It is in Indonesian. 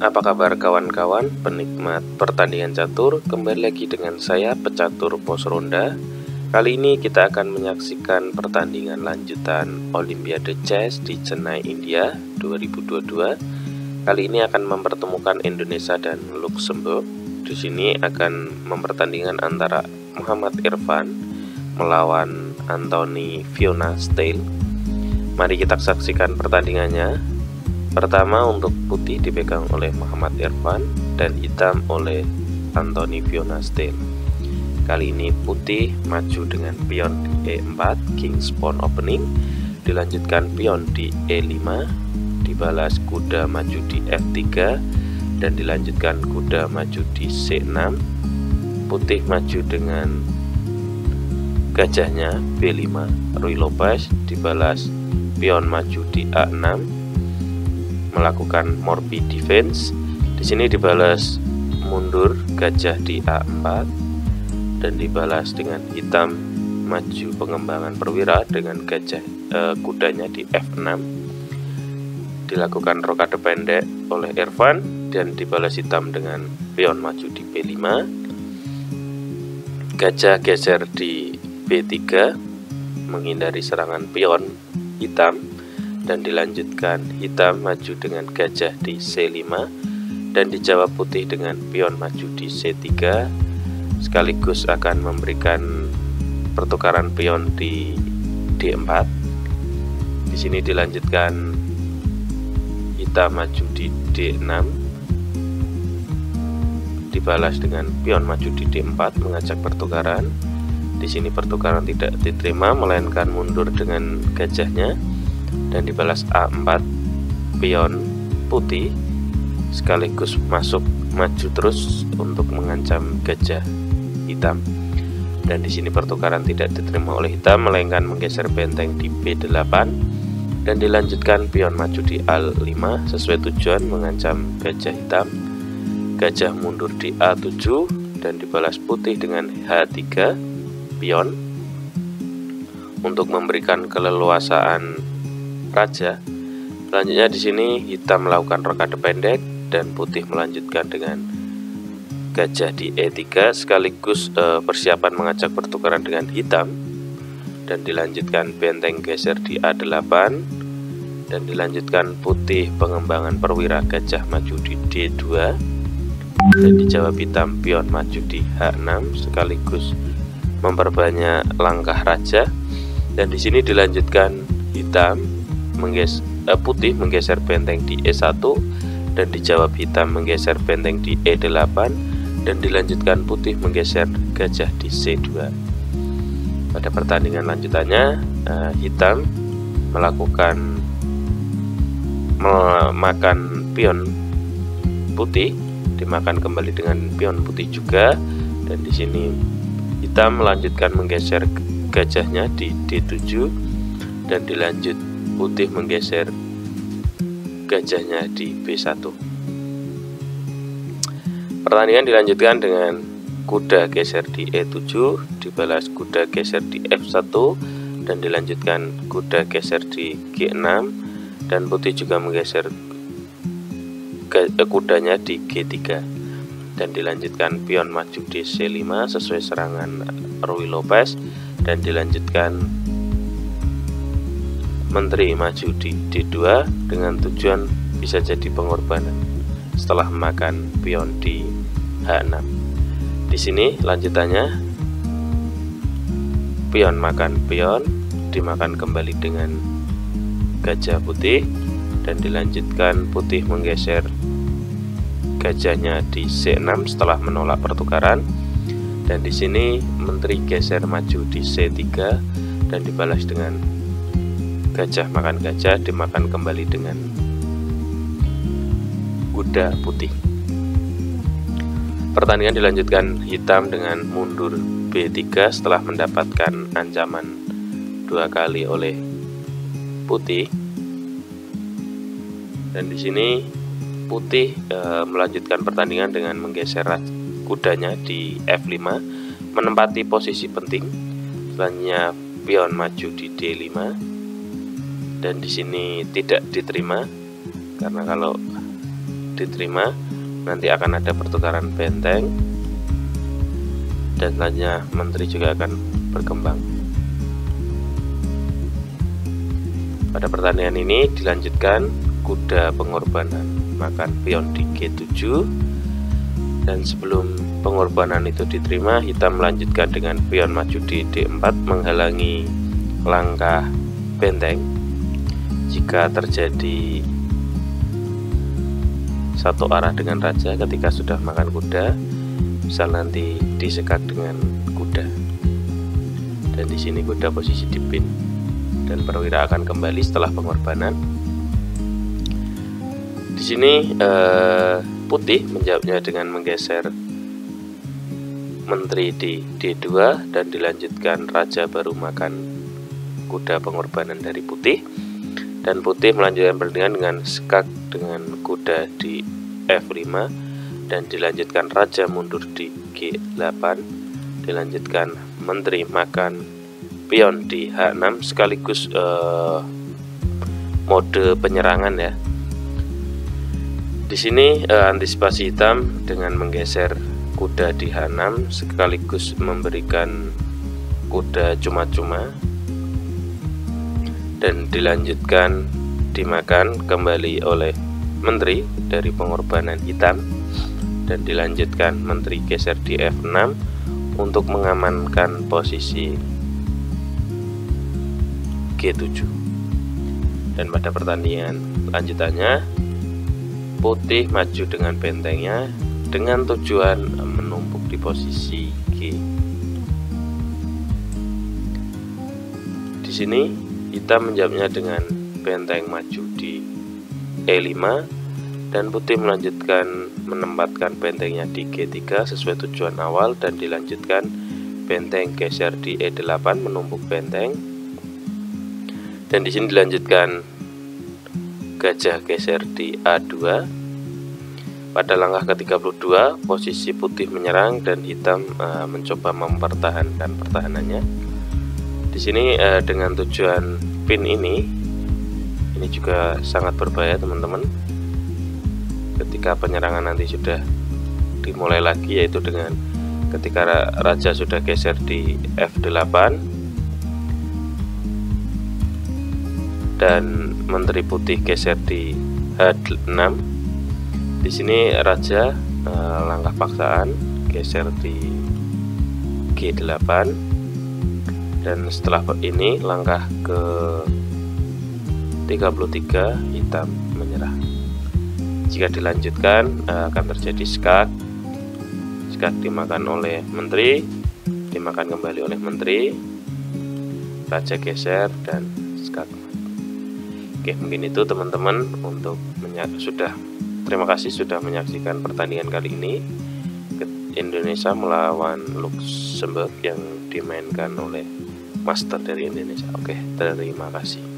Apa kabar kawan-kawan penikmat pertandingan catur? Kembali lagi dengan saya Pecatur Pos Ronda. Kali ini kita akan menyaksikan pertandingan lanjutan Olimpiade Chess di Chennai, India 2022. Kali ini akan mempertemukan Indonesia dan Luxembourg. Di sini akan mempertandingkan antara Muhammad Irfan melawan Anthony Fiona Stale. Mari kita saksikan pertandingannya. Pertama, untuk putih dipegang oleh Muhammad Irfan dan hitam oleh Anthony Fiona Stale. Kali ini putih maju dengan pion di E4, King's Pawn Opening, dilanjutkan pion di E5, dibalas kuda maju di F3, dan dilanjutkan kuda maju di C6. Putih maju dengan gajahnya B5, Ruy Lopez, dibalas pion maju di A6, melakukan Morphy defense. Di sini dibalas mundur gajah di A4 dan dibalas dengan hitam maju pengembangan perwira dengan gajah kudanya di F6. Dilakukan rokade pendek oleh Irfan dan dibalas hitam dengan pion maju di B5. Gajah geser di B3 menghindari serangan pion hitam, dan dilanjutkan hitam maju dengan gajah di C5 dan dijawab putih dengan pion maju di C3, sekaligus akan memberikan pertukaran pion di D4. Di sini dilanjutkan hitam maju di D6, dibalas dengan pion maju di D4 mengajak pertukaran. Di sini pertukaran tidak diterima, melainkan mundur dengan gajahnya dan dibalas A4 pion putih, sekaligus masuk maju terus untuk mengancam gajah hitam. Dan di sini pertukaran tidak diterima oleh hitam, melainkan menggeser benteng di B8 dan dilanjutkan pion maju di A5 sesuai tujuan mengancam gajah hitam. Gajah mundur di A7 dan dibalas putih dengan H3 pion untuk memberikan keleluasaan raja. Selanjutnya di sini hitam melakukan rokade pendek dan putih melanjutkan dengan gajah di E3, sekaligus persiapan mengajak pertukaran dengan hitam, dan dilanjutkan benteng geser di A8 dan dilanjutkan putih pengembangan perwira gajah maju di D2 dan dijawab hitam pion maju di H6, sekaligus memperbanyak langkah raja. Dan di sini dilanjutkan hitam putih menggeser benteng di E1 dan dijawab hitam menggeser benteng di E8 dan dilanjutkan putih menggeser gajah di C2. Pada pertandingan lanjutannya, hitam memakan pion putih, dimakan kembali dengan pion putih juga, dan di sini hitam melanjutkan menggeser gajahnya di D7 dan dilanjut putih menggeser gajahnya di B1. Pertandingan dilanjutkan dengan kuda geser di E7, dibalas kuda geser di F1 dan dilanjutkan kuda geser di G6 dan putih juga menggeser kudanya di G3 dan dilanjutkan pion maju di C5 sesuai serangan Ruy Lopez dan dilanjutkan menteri maju di D2 dengan tujuan bisa jadi pengorbanan setelah memakan pion di H6. Di sini lanjutannya pion makan pion, dimakan kembali dengan gajah putih dan dilanjutkan putih menggeser gajahnya di C6 setelah menolak pertukaran. Dan di sini menteri geser maju di C3 dan dibalas dengan gajah makan gajah, dimakan kembali dengan kuda putih. Pertandingan dilanjutkan hitam dengan mundur B3 setelah mendapatkan ancaman 2 kali oleh putih. Dan di sini putih melanjutkan pertandingan dengan menggeser kudanya di F5 menempati posisi penting. Selanjutnya pion maju di D5 dan di sini tidak diterima karena kalau diterima, nanti akan ada pertukaran benteng, dan selanjutnya menteri juga akan berkembang. Pada pertandingan ini dilanjutkan kuda pengorbanan makan pion di G7, dan sebelum pengorbanan itu diterima, hitam melanjutkan dengan pion maju di D4 menghalangi langkah benteng. Jika terjadi satu arah dengan raja ketika sudah makan kuda, misal nanti disekak dengan kuda, dan di sini kuda posisi di pin, dan perwira akan kembali setelah pengorbanan. Di sini putih menjawabnya dengan menggeser menteri di D2 dan dilanjutkan raja baru makan kuda pengorbanan dari putih, dan putih melanjutkan pertandingan dengan skak dengan kuda di F5 dan dilanjutkan raja mundur di G8, dilanjutkan menteri makan pion di H6 sekaligus mode penyerangan ya. Di sini antisipasi hitam dengan menggeser kuda di H6 sekaligus memberikan kuda cuma-cuma, dan dilanjutkan dimakan kembali oleh menteri dari pengorbanan hitam, dan dilanjutkan menteri geser di F6 untuk mengamankan posisi G7. Dan pada pertandingan lanjutannya putih maju dengan bentengnya dengan tujuan menumpuk di posisi G. Di sini hitam menjawabnya dengan benteng maju di E5, dan putih melanjutkan menempatkan bentengnya di G3 sesuai tujuan awal, dan dilanjutkan benteng geser di E8 menumpuk benteng, dan di sini dilanjutkan gajah geser di A2. Pada langkah ke-32 posisi putih menyerang dan hitam mencoba mempertahankan pertahanannya. Di sini dengan tujuan pin ini juga sangat berbahaya teman-teman. Ketika penyerangan nanti sudah dimulai lagi, yaitu dengan ketika raja sudah geser di F8 dan menteri putih geser di H6. Di sini raja langkah paksaan geser di G8, dan setelah ini langkah ke 33 hitam menyerah. Jika dilanjutkan akan terjadi skak dimakan oleh menteri, dimakan kembali oleh menteri, raja geser, dan skak. Oke, mungkin itu teman-teman untuk terima kasih sudah menyaksikan pertandingan kali ini Indonesia melawan Luxembourg yang dimainkan oleh master dari Indonesia. Oke, terima kasih.